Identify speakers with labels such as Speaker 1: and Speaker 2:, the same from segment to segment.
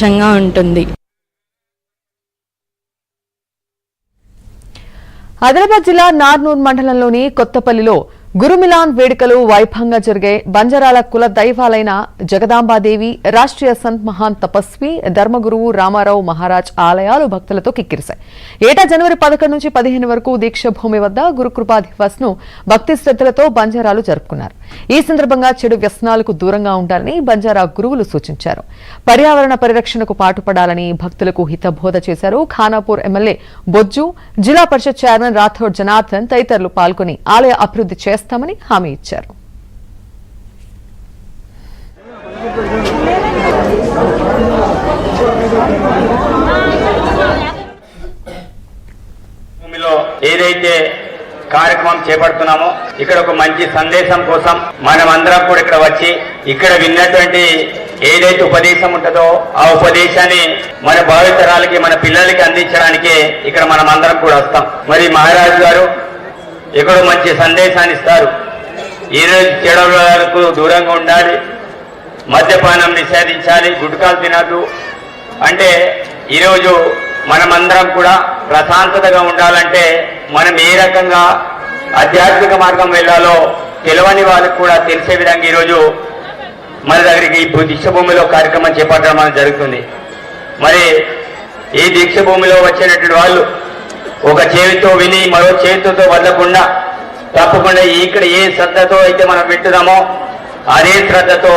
Speaker 1: ఉంటుంది.
Speaker 2: ఆదిలాబాద్ జిల్లా నార్నూర్ మండలంలోని కొత్తపల్లిలో గురుమిలాన్ వేడుకలు వైభవంగా జరిగాయి. బంజారాల కుల దైవాలైన జగదాంబాదేవి, రాష్ట్రీయ సంత్ మహాన్ తపస్వి ధర్మగురువు రామారావు మహారాజ్ ఆలయాలు భక్తులతో కిక్కిరిశాయి. ఏటా జనవరి 11 నుంచి 15 వరకు దీక్షభూమి వద్ద గురుకృపా దివస్ ను భక్తి శ్రద్ధలతో బంజారాలు జరుపుకున్నారు. ఈ సందర్భంగా చెడు వ్యసనాలకు దూరంగా ఉండాలని బంజారా గురువులు సూచించారు. పర్యావరణ పరిరక్షణకు పాటుపడాలని భక్తులకు హితబోధ చేశారు. ఖానాపూర్ ఎమ్మెల్యే బొజ్జు, జిల్లా పరిషత్ చైర్మన్ రాథోడ్ జనార్దన్ తదితరులు పాల్గొని ఆలయ అభివృద్ధి చేస్తామని హామీ ఇచ్చారు.
Speaker 3: ఏదైతే కార్యక్రమం చేపడుతున్నామో ఇక్కడ ఒక మంచి సందేశం కోసం మనమందరం కూడా ఇక్కడ వచ్చి ఇక్కడ విన్నటువంటి ఏదైతే ఉపదేశం ఉంటుందో ఆ ఉపదేశాన్ని మన భావితరాలకి మన పిల్లలకి అందించడానికి ఇక్కడ మనం అందరం కూడా వస్తాం. మరి మహారాజు గారు ఎక్కడో మంచి సందేశాన్ని ఇస్తారు. ఈరోజు చెడులకు దూరంగా ఉండాలి, మద్యపానం నిషేధించాలి, గుట్కాలు తినద్దు. అంటే ఈరోజు మనమందరం కూడా ప్రశాంతతగా ఉండాలంటే మనం ఏ రకంగా ఆధ్యాత్మిక మార్గం వెళ్ళాలో తెలియని వాళ్ళకు కూడా తెలిసే విధంగా ఈరోజు మన దగ్గరికి ఈ దీక్షభూమిలో కార్యక్రమం చేపట్టడం అనేది జరుగుతుంది. మరి ఈ దీక్షభూమిలో వచ్చినటువంటి వాళ్ళు ఒక చేతితో విని మరో చేతితో వదలకుండా తప్పకుండా ఇక్కడ ఏ శ్రద్ధతో అయితే మనం పెట్టుదామో అదే శ్రద్ధతో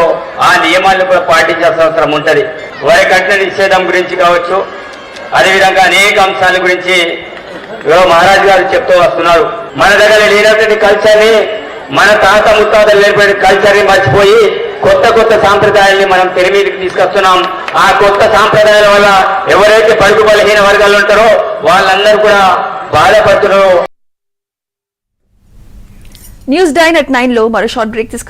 Speaker 3: ఆ నియమాలను కూడా పాటించాల్సిన అవసరం ఉంటుంది. వారి కఠిన నిషేధం గురించి కావచ్చు, అదేవిధంగా అనేక అంశాల గురించి మహారాజు గారు చెప్తూ వస్తున్నారు. మన దగ్గర లేనటువంటి కల్చర్ని, మన తాత ముత్తాతలు లేనటువంటి కల్చర్ని మర్చిపోయి కొత్త కొత్త సాంప్రదాయాల్ని మనం తెర మీదకి తీసుకొస్తున్నాం. ఆ కొత్త సాంప్రదాయాల వల్ల ఎవరైతే బడుగు బలహీన వర్గాలు ఉంటారో వాళ్ళందరూ కూడా బాధపడుతున్నారు.
Speaker 2: న్యూస్ 9 at 9 లో మరో షార్ట్ బ్రేక్ తీసుకుందాం.